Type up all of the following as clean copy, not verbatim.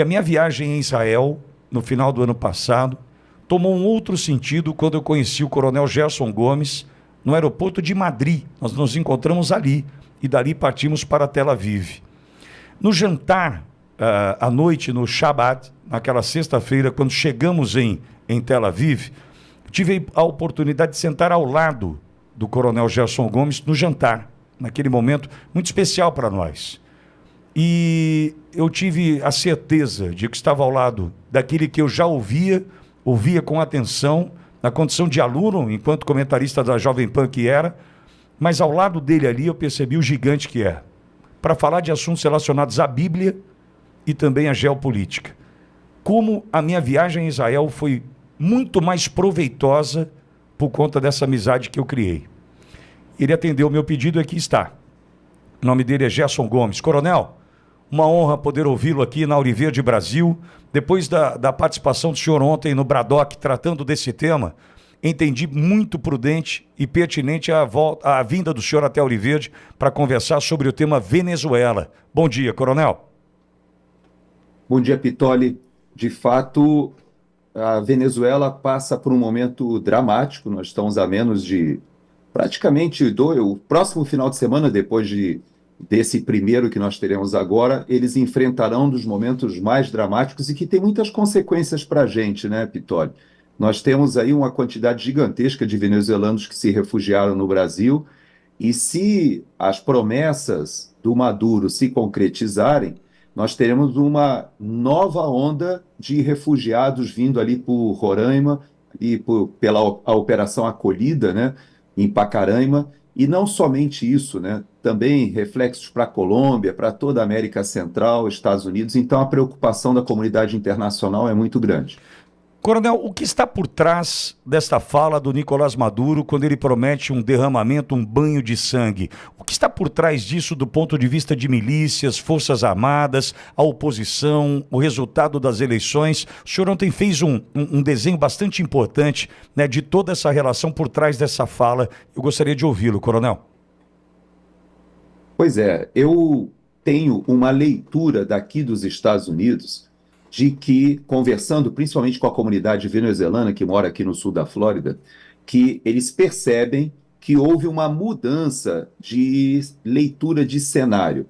que a minha viagem em Israel, no final do ano passado, tomou um outro sentido quando eu conheci o Coronel Gerson Gomes no aeroporto de Madrid. Nós nos encontramos ali e dali partimos para Tel Aviv. No jantar, à noite, no Shabbat, naquela sexta-feira, quando chegamos em Tel Aviv, tive a oportunidade de sentar ao lado do Coronel Gerson Gomes no jantar, naquele momento muito especial para nós. E eu tive a certeza de que estava ao lado daquele que eu já ouvia com atenção, na condição de aluno, enquanto comentarista da Jovem Pan que era, mas ao lado dele ali eu percebi o gigante que é, para falar de assuntos relacionados à Bíblia e também à geopolítica. Como a minha viagem a Israel foi muito mais proveitosa por conta dessa amizade que eu criei. Ele atendeu o meu pedido e aqui está. O nome dele é Gerson Gomes. Coronel, uma honra poder ouvi-lo aqui na Auriverde Brasil. Depois da participação do senhor ontem no Bradock, tratando desse tema, entendi muito prudente e pertinente a vinda do senhor até Auriverde para conversar sobre o tema Venezuela. Bom dia, coronel. Bom dia, Pitoli. De fato, a Venezuela passa por um momento dramático. Nós estamos a menos de praticamente o próximo final de semana, desse primeiro que nós teremos agora, eles enfrentarão um dos momentos mais dramáticos e que tem muitas consequências para a gente, né, Pitoli? Nós temos aí uma quantidade gigantesca de venezuelanos que se refugiaram no Brasil, e se as promessas do Maduro se concretizarem, nós teremos uma nova onda de refugiados vindo ali por Roraima e pela a Operação Acolhida, né, em Pacaraima, e não somente isso, né, também reflexos para a Colômbia, para toda a América Central, Estados Unidos. Então a preocupação da comunidade internacional é muito grande. Coronel, o que está por trás desta fala do Nicolás Maduro quando ele promete um derramamento, um banho de sangue? O que está por trás disso do ponto de vista de milícias, forças armadas, a oposição, o resultado das eleições? O senhor ontem fez um desenho bastante importante, né, de toda essa relação por trás dessa fala. Eu gostaria de ouvi-lo, coronel. Pois é, eu tenho uma leitura daqui dos Estados Unidos de que, conversando principalmente com a comunidade venezuelana que mora aqui no sul da Flórida, que eles percebem que houve uma mudança de leitura de cenário.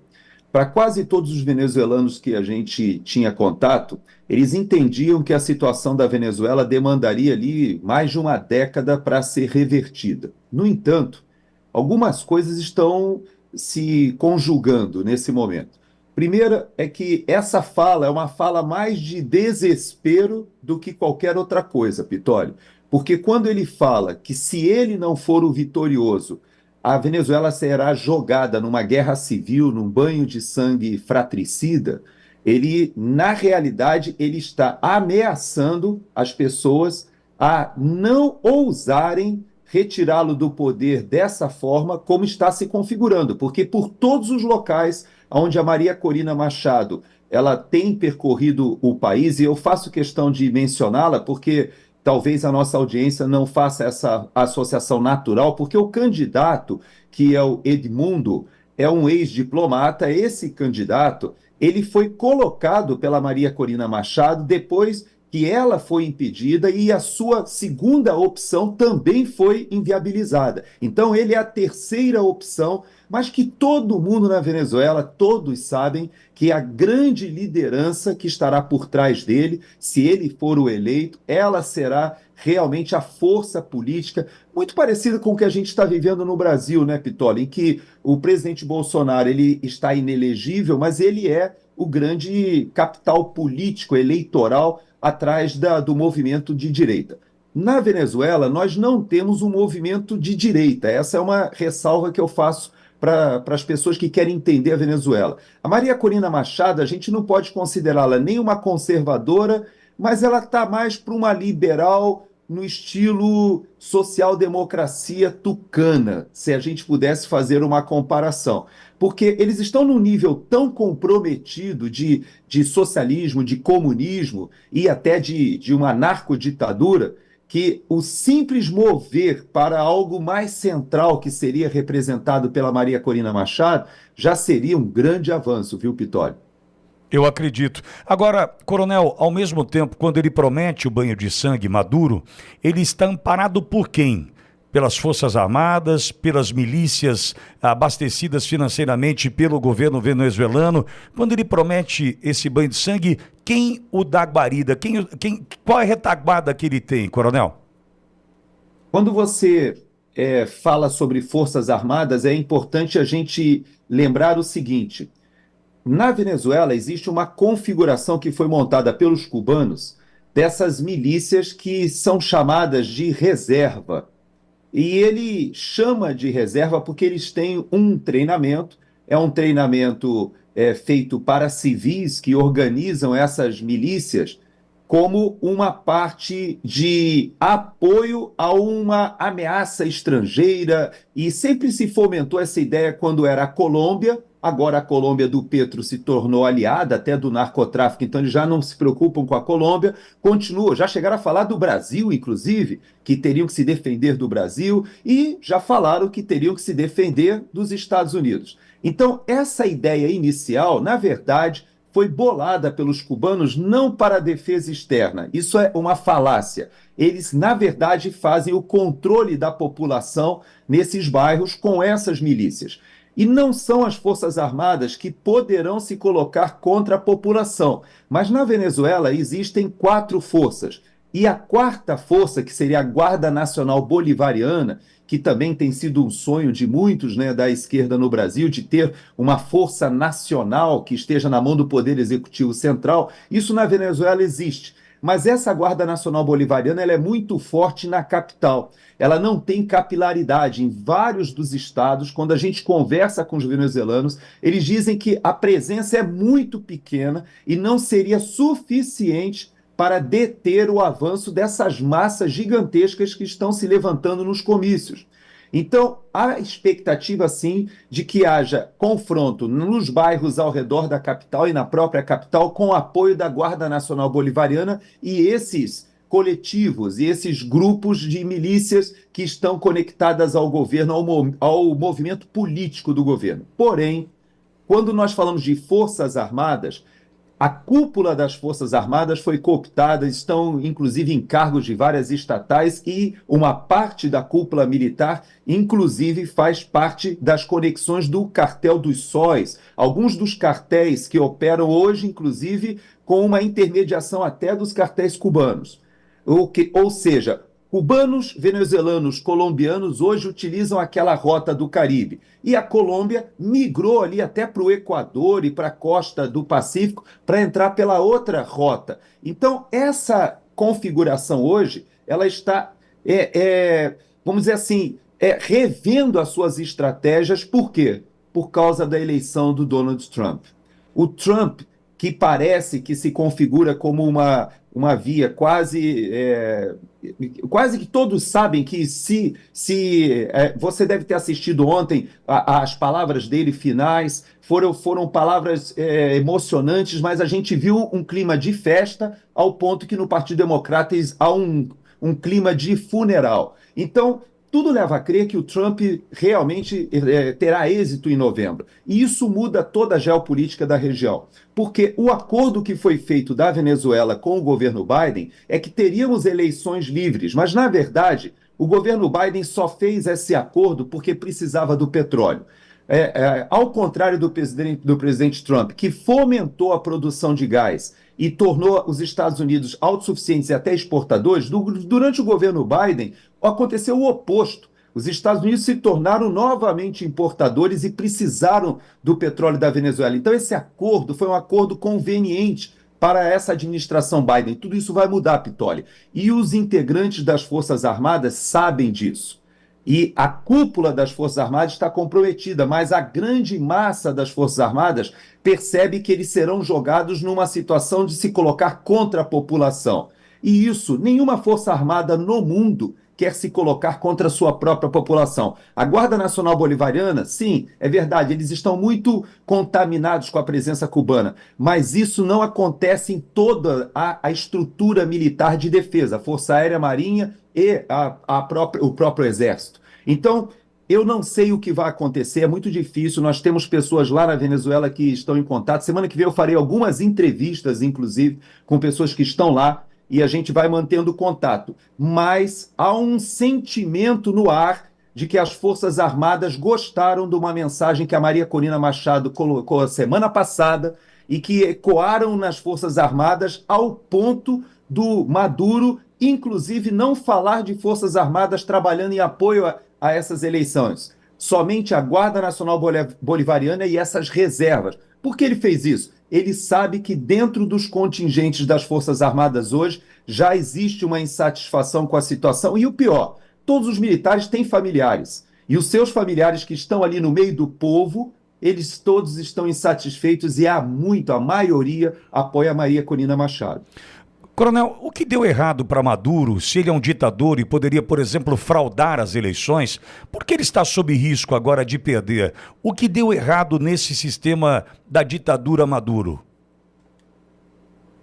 Para quase todos os venezuelanos que a gente tinha contato, eles entendiam que a situação da Venezuela demandaria ali mais de uma década para ser revertida. No entanto, algumas coisas estão se conjugando nesse momento. Primeira é que essa fala é uma fala mais de desespero do que qualquer outra coisa, Pitoli. Porque quando ele fala que se ele não for o vitorioso, a Venezuela será jogada numa guerra civil, num banho de sangue fratricida, ele, na realidade, ele está ameaçando as pessoas a não ousarem retirá-lo do poder dessa forma como está se configurando, porque por todos os locais onde a Maria Corina Machado ela tem percorrido o país, e eu faço questão de mencioná-la porque talvez a nossa audiência não faça essa associação natural, porque o candidato, que é o Edmundo, é um ex-diplomata. Esse candidato, ele foi colocado pela Maria Corina Machado depois que ela foi impedida e a sua segunda opção também foi inviabilizada. Então ele é a terceira opção, mas que todo mundo na Venezuela, todos sabem que a grande liderança que estará por trás dele, se ele for o eleito, ela será realmente a força política, muito parecida com o que a gente está vivendo no Brasil, né, Pitoli, em que o presidente Bolsonaro ele está inelegível, mas ele é o grande capital político, eleitoral, atrás do movimento de direita. Na Venezuela, nós não temos um movimento de direita. Essa é uma ressalva que eu faço para as pessoas que querem entender a Venezuela. A Maria Corina Machado, a gente não pode considerá-la nem uma conservadora, mas ela está mais para uma liberal no estilo social-democracia tucana, se a gente pudesse fazer uma comparação. Porque eles estão num nível tão comprometido de socialismo, de comunismo e até de uma narcoditadura, que o simples mover para algo mais central, que seria representado pela Maria Corina Machado, já seria um grande avanço, viu, Pitoli? Eu acredito. Agora, coronel, ao mesmo tempo, quando ele promete o banho de sangue Maduro, ele está amparado por quem? Pelas Forças Armadas, pelas milícias abastecidas financeiramente pelo governo venezuelano. Quando ele promete esse banho de sangue, quem o dá guarida? Qual é a retaguarda que ele tem, coronel? Quando você fala sobre Forças Armadas, é importante a gente lembrar o seguinte: na Venezuela existe uma configuração que foi montada pelos cubanos dessas milícias que são chamadas de reserva. E ele chama de reserva porque eles têm um treinamento, é um treinamento feito para civis que organizam essas milícias como uma parte de apoio a uma ameaça estrangeira, e sempre se fomentou essa ideia quando era a Colômbia. Agora a Colômbia do Petro se tornou aliada até do narcotráfico, então eles já não se preocupam com a Colômbia. Continua, já chegaram a falar do Brasil, inclusive, que teriam que se defender do Brasil, e já falaram que teriam que se defender dos Estados Unidos. Então, essa ideia inicial, na verdade, foi bolada pelos cubanos não para a defesa externa. Isso é uma falácia. Eles, na verdade, fazem o controle da população nesses bairros com essas milícias. E não são as Forças Armadas que poderão se colocar contra a população. Mas na Venezuela existem 4 forças. E a quarta força, que seria a Guarda Nacional Bolivariana, que também tem sido um sonho de muitos, né, da esquerda no Brasil, de ter uma força nacional que esteja na mão do Poder Executivo Central, isso na Venezuela existe. Mas essa Guarda Nacional Bolivariana ela é muito forte na capital. Ela não tem capilaridade em vários dos estados. Quando a gente conversa com os venezuelanos, eles dizem que a presença é muito pequena e não seria suficiente para deter o avanço dessas massas gigantescas que estão se levantando nos comícios. Então, há expectativa, sim, de que haja confronto nos bairros ao redor da capital e na própria capital, com o apoio da Guarda Nacional Bolivariana e esses coletivos e esses grupos de milícias que estão conectadas ao governo, ao movimento político do governo. Porém, quando nós falamos de Forças Armadas, a cúpula das Forças Armadas foi cooptada, estão inclusive em cargos de várias estatais, e uma parte da cúpula militar, inclusive, faz parte das conexões do cartel dos sóis. Alguns dos cartéis que operam hoje, inclusive, com uma intermediação até dos cartéis cubanos. Ou seja, cubanos, venezuelanos, colombianos hoje utilizam aquela rota do Caribe. E a Colômbia migrou ali até para o Equador e para a costa do Pacífico para entrar pela outra rota. Então, essa configuração hoje, ela está, vamos dizer assim, revendo as suas estratégias. Por quê? Por causa da eleição do Donald Trump. O Trump, que parece que se configura como uma via quase que todos sabem que você deve ter assistido ontem as palavras dele finais, foram palavras emocionantes, mas a gente viu um clima de festa ao ponto que no Partido Democrata há um clima de funeral. Então, tudo leva a crer que o Trump realmente terá êxito em novembro. E isso muda toda a geopolítica da região. Porque o acordo que foi feito da Venezuela com o governo Biden é que teríamos eleições livres. Mas, na verdade, o governo Biden só fez esse acordo porque precisava do petróleo. Ao contrário do presidente Trump, que fomentou a produção de gás e tornou os Estados Unidos autossuficientes e até exportadores, durante o governo Biden aconteceu o oposto. Os Estados Unidos se tornaram novamente importadores e precisaram do petróleo da Venezuela. Então, esse acordo foi um acordo conveniente para essa administração Biden. Tudo isso vai mudar, Pitoli. E os integrantes das Forças Armadas sabem disso. E a cúpula das Forças Armadas está comprometida, mas a grande massa das Forças Armadas percebe que eles serão jogados numa situação de se colocar contra a população. E isso, nenhuma Força Armada no mundo quer se colocar contra a sua própria população. A Guarda Nacional Bolivariana, sim, é verdade, eles estão muito contaminados com a presença cubana, mas isso não acontece em toda a estrutura militar de defesa, a Força Aérea, Marinha e o próprio Exército. Então, eu não sei o que vai acontecer, é muito difícil. Nós temos pessoas lá na Venezuela que estão em contato. Semana que vem eu farei algumas entrevistas, inclusive, com pessoas que estão lá, e a gente vai mantendo contato. Mas há um sentimento no ar de que as Forças Armadas gostaram de uma mensagem que a Maria Corina Machado colocou a semana passada e que ecoaram nas Forças Armadas ao ponto do Maduro, inclusive, não falar de Forças Armadas trabalhando em apoio a essas eleições. Somente a Guarda Nacional Bolivariana e essas reservas. Por que ele fez isso? Ele sabe que dentro dos contingentes das Forças Armadas hoje já existe uma insatisfação com a situação. E o pior, todos os militares têm familiares. E os seus familiares que estão ali no meio do povo, eles todos estão insatisfeitos e a maioria apoia a Maria Corina Machado. Coronel, o que deu errado para Maduro, se ele é um ditador e poderia, por exemplo, fraudar as eleições, por que ele está sob risco agora de perder? O que deu errado nesse sistema da ditadura Maduro?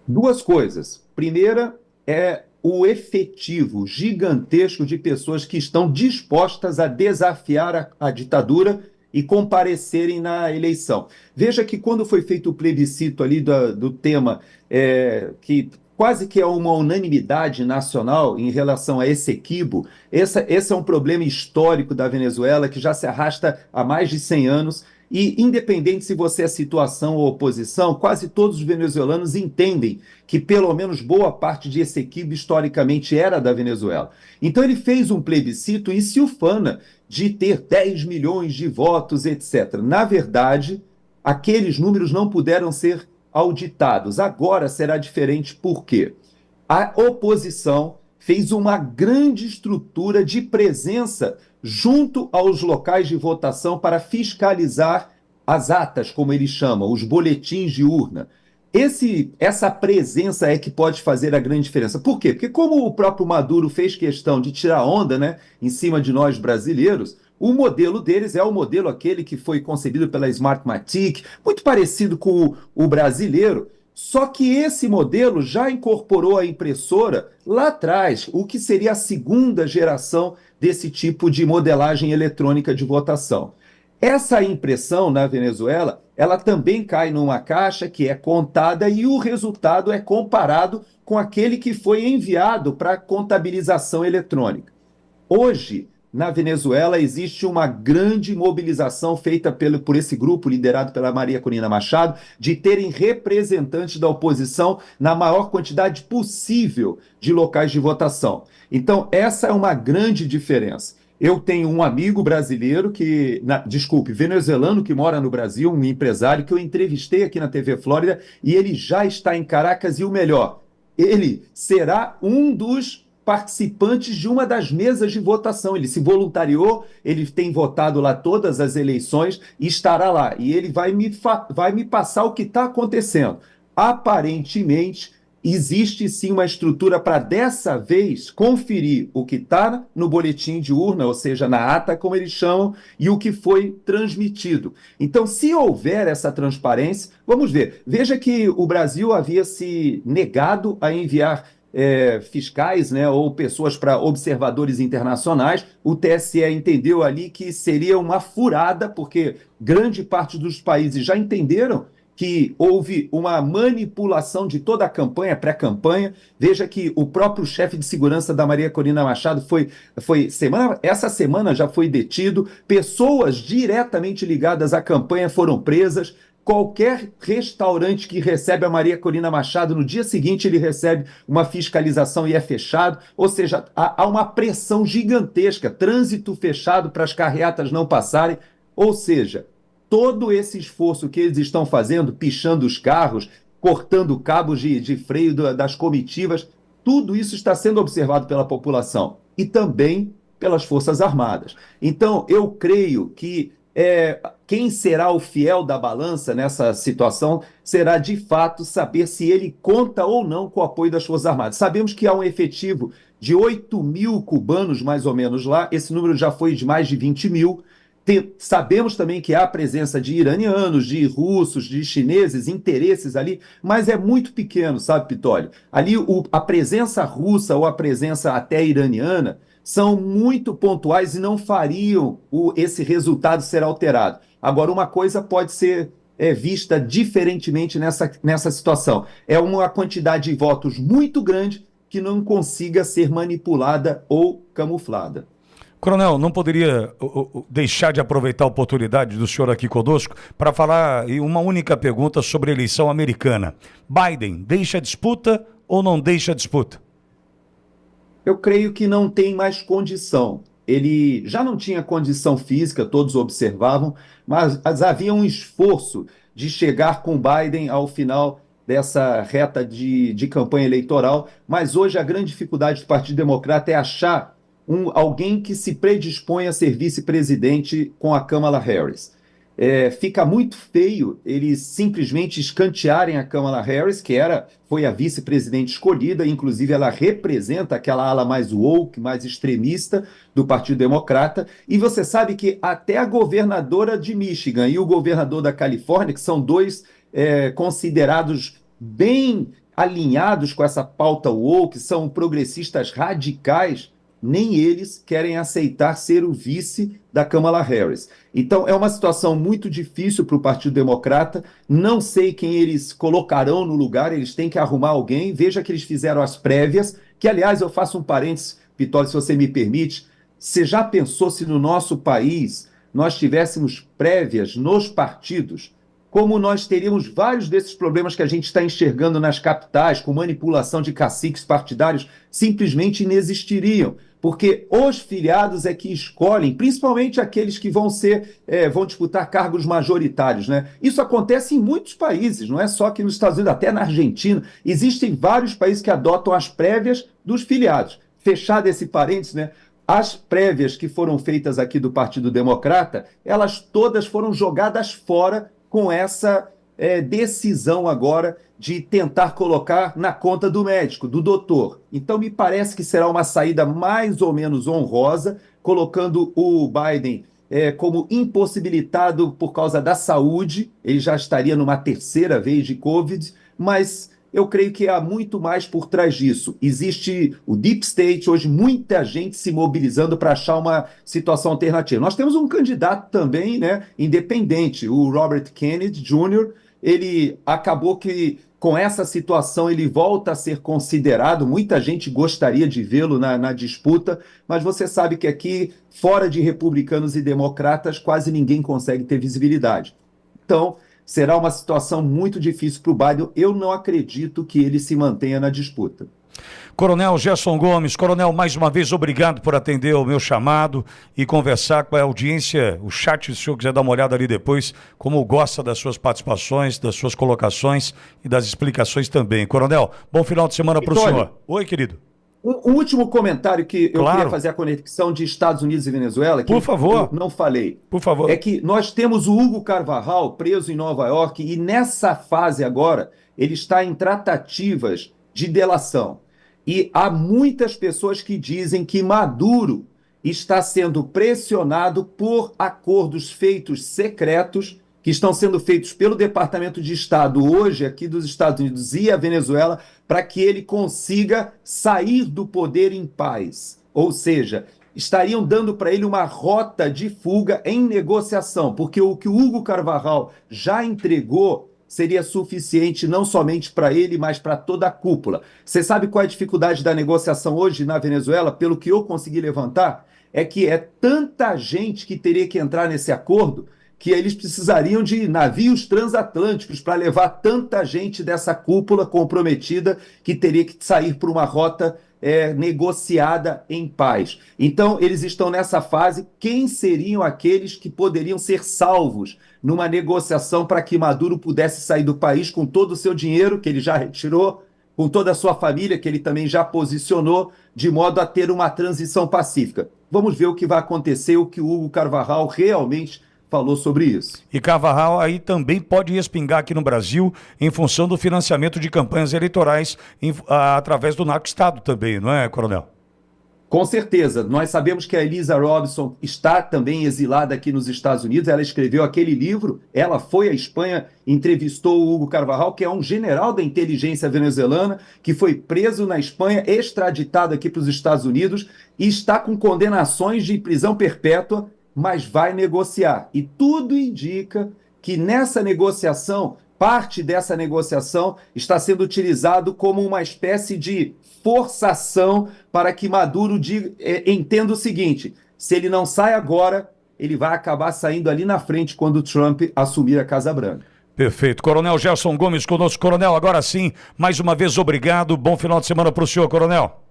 Duas coisas. Primeira é o efetivo gigantesco de pessoas que estão dispostas a desafiar a ditadura e comparecerem na eleição. Veja que quando foi feito o plebiscito ali do tema que quase que é uma unanimidade nacional em relação a esse equívoco, esse é um problema histórico da Venezuela que já se arrasta há mais de 100 anos e, independente se você é situação ou oposição, quase todos os venezuelanos entendem que pelo menos boa parte de esse equívoco historicamente era da Venezuela. Então ele fez um plebiscito e se ufana de ter 10 milhões de votos, etc. Na verdade, aqueles números não puderam ser auditados. Agora será diferente, por quê? A oposição fez uma grande estrutura de presença junto aos locais de votação para fiscalizar as atas, como eles chamam, os boletins de urna. Essa presença é que pode fazer a grande diferença. Por quê? Porque como o próprio Maduro fez questão de tirar onda, né, em cima de nós brasileiros, o modelo deles é o modelo aquele que foi concebido pela Smartmatic, muito parecido com o brasileiro, só que esse modelo já incorporou a impressora lá atrás, o que seria a segunda geração desse tipo de modelagem eletrônica de votação. Essa impressão na Venezuela, ela também cai numa caixa que é contada e o resultado é comparado com aquele que foi enviado para contabilização eletrônica. Hoje, na Venezuela, existe uma grande mobilização feita por esse grupo, liderado pela Maria Corina Machado, de terem representantes da oposição na maior quantidade possível de locais de votação. Então, essa é uma grande diferença. Eu tenho um amigo brasileiro venezuelano que mora no Brasil, um empresário que eu entrevistei aqui na TV Flórida, e ele já está em Caracas, e o melhor, ele será um dos participantes de uma das mesas de votação. Ele se voluntariou, ele tem votado lá todas as eleições e estará lá. E ele vai me passar o que está acontecendo. Aparentemente, existe sim uma estrutura para dessa vez conferir o que está no boletim de urna, ou seja, na ata, como eles chamam, e o que foi transmitido. Então, se houver essa transparência, vamos ver. Veja que o Brasil havia se negado a enviar fiscais, né, ou pessoas para observadores internacionais. O TSE entendeu ali que seria uma furada, porque grande parte dos países já entenderam que houve uma manipulação de toda a campanha, pré-campanha. Veja que o próprio chefe de segurança da Maria Corina Machado essa semana já foi detido, pessoas diretamente ligadas à campanha foram presas. Qualquer restaurante que recebe a Maria Corina Machado, no dia seguinte ele recebe uma fiscalização e é fechado. Ou seja, há uma pressão gigantesca, trânsito fechado para as carreatas não passarem. Ou seja, todo esse esforço que eles estão fazendo, pichando os carros, cortando cabos de freio das comitivas, tudo isso está sendo observado pela população e também pelas Forças Armadas. Então, eu creio que quem será o fiel da balança nessa situação será, de fato, saber se ele conta ou não com o apoio das Forças Armadas. Sabemos que há um efetivo de 8 mil cubanos, mais ou menos, lá. Esse número já foi de mais de 20 mil. Sabemos também que há a presença de iranianos, de russos, de chineses, interesses ali, mas é muito pequeno, sabe, Pitolio? Ali a presença russa ou a presença até iraniana são muito pontuais e não fariam esse resultado ser alterado. Agora, uma coisa pode ser vista diferentemente nessa situação. É uma quantidade de votos muito grande que não consiga ser manipulada ou camuflada. Coronel, não poderia deixar de aproveitar a oportunidade do senhor aqui conosco para falar uma única pergunta sobre a eleição americana. Biden deixa a disputa ou não deixa a disputa? Eu creio que não tem mais condição. Ele já não tinha condição física, todos observavam, mas havia um esforço de chegar com Biden ao final dessa reta de campanha eleitoral, mas hoje a grande dificuldade do Partido Democrata é achar alguém que se predispõe a ser vice-presidente com a Kamala Harris. Fica muito feio eles simplesmente escantearem a Kamala Harris, que foi a vice-presidente escolhida, inclusive ela representa aquela ala mais woke, mais extremista do Partido Democrata, e você sabe que até a governadora de Michigan e o governador da Califórnia, que são dois considerados bem alinhados com essa pauta woke, são progressistas radicais, nem eles querem aceitar ser o vice da Kamala Harris. Então, é uma situação muito difícil para o Partido Democrata. Não sei quem eles colocarão no lugar, eles têm que arrumar alguém. Veja que eles fizeram as prévias, que, aliás, eu faço um parênteses, Vitória, se você me permite. Você já pensou se no nosso país nós tivéssemos prévias nos partidos? Como nós teríamos vários desses problemas que a gente está enxergando nas capitais, com manipulação de caciques partidários, simplesmente inexistiriam. Porque os filiados é que escolhem, principalmente aqueles que vão disputar cargos majoritários, né? Isso acontece em muitos países, não é só aqui nos Estados Unidos, até na Argentina. Existem vários países que adotam as prévias dos filiados. Fechado esse parênteses, né? As prévias que foram feitas aqui do Partido Democrata, elas todas foram jogadas fora com essa decisão agora de tentar colocar na conta do médico, do doutor. Então, me parece que será uma saída mais ou menos honrosa, colocando o Biden como impossibilitado por causa da saúde. Ele já estaria numa terceira vez de Covid, mas eu creio que há muito mais por trás disso. Existe o Deep State, hoje muita gente se mobilizando para achar uma situação alternativa. Nós temos um candidato também, né, independente, o Robert Kennedy Jr., ele acabou que com essa situação ele volta a ser considerado, muita gente gostaria de vê-lo na disputa, mas você sabe que aqui, fora de republicanos e democratas, quase ninguém consegue ter visibilidade. Então, será uma situação muito difícil para o Biden. Eu não acredito que ele se mantenha na disputa. Coronel Gerson Gomes, coronel, mais uma vez obrigado por atender o meu chamado e conversar com a audiência, o chat, se o senhor quiser dar uma olhada ali depois, como gosta das suas participações, das suas colocações e das explicações também. Coronel, bom final de semana para o senhor. Oi, querido. Um último comentário que eu queria fazer a conexão de Estados Unidos e Venezuela, que por favor. Eu não falei. Por favor. É que nós temos o Hugo Carvajal preso em Nova York e nessa fase agora ele está em tratativas de delação. E há muitas pessoas que dizem que Maduro está sendo pressionado por acordos feitos secretos, que estão sendo feitos pelo Departamento de Estado hoje aqui dos Estados Unidos e a Venezuela, para que ele consiga sair do poder em paz. Ou seja, estariam dando para ele uma rota de fuga em negociação, porque o que o Hugo Carvajal já entregou seria suficiente não somente para ele, mas para toda a cúpula. Você sabe qual é a dificuldade da negociação hoje na Venezuela? Pelo que eu consegui levantar, é que é tanta gente que teria que entrar nesse acordo que eles precisariam de navios transatlânticos para levar tanta gente dessa cúpula comprometida que teria que sair por uma rota negociada em paz. Então, eles estão nessa fase. Quem seriam aqueles que poderiam ser salvos numa negociação para que Maduro pudesse sair do país com todo o seu dinheiro, que ele já retirou, com toda a sua família, que ele também já posicionou, de modo a ter uma transição pacífica? Vamos ver o que vai acontecer, o que o Hugo Carvajal realmente falou sobre isso. E Carvajal aí também pode respingar aqui no Brasil em função do financiamento de campanhas eleitorais através do narco-estado também, não é, coronel? Com certeza, nós sabemos que a Elisa Robson está também exilada aqui nos Estados Unidos, ela escreveu aquele livro, ela foi à Espanha, entrevistou o Hugo Carvajal, que é um general da inteligência venezuelana, que foi preso na Espanha, extraditado aqui para os Estados Unidos, e está com condenações de prisão perpétua, mas vai negociar. E tudo indica que nessa negociação, parte dessa negociação está sendo utilizado como uma espécie de forçação para que Maduro entenda o seguinte: se ele não sai agora, ele vai acabar saindo ali na frente quando Trump assumir a Casa Branca. Perfeito. Coronel Gerson Gomes conosco. Coronel, agora sim, mais uma vez obrigado. Bom final de semana para o senhor, Coronel.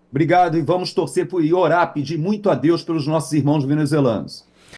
Obrigado, e vamos torcer e orar, pedir muito a Deus pelos nossos irmãos venezuelanos.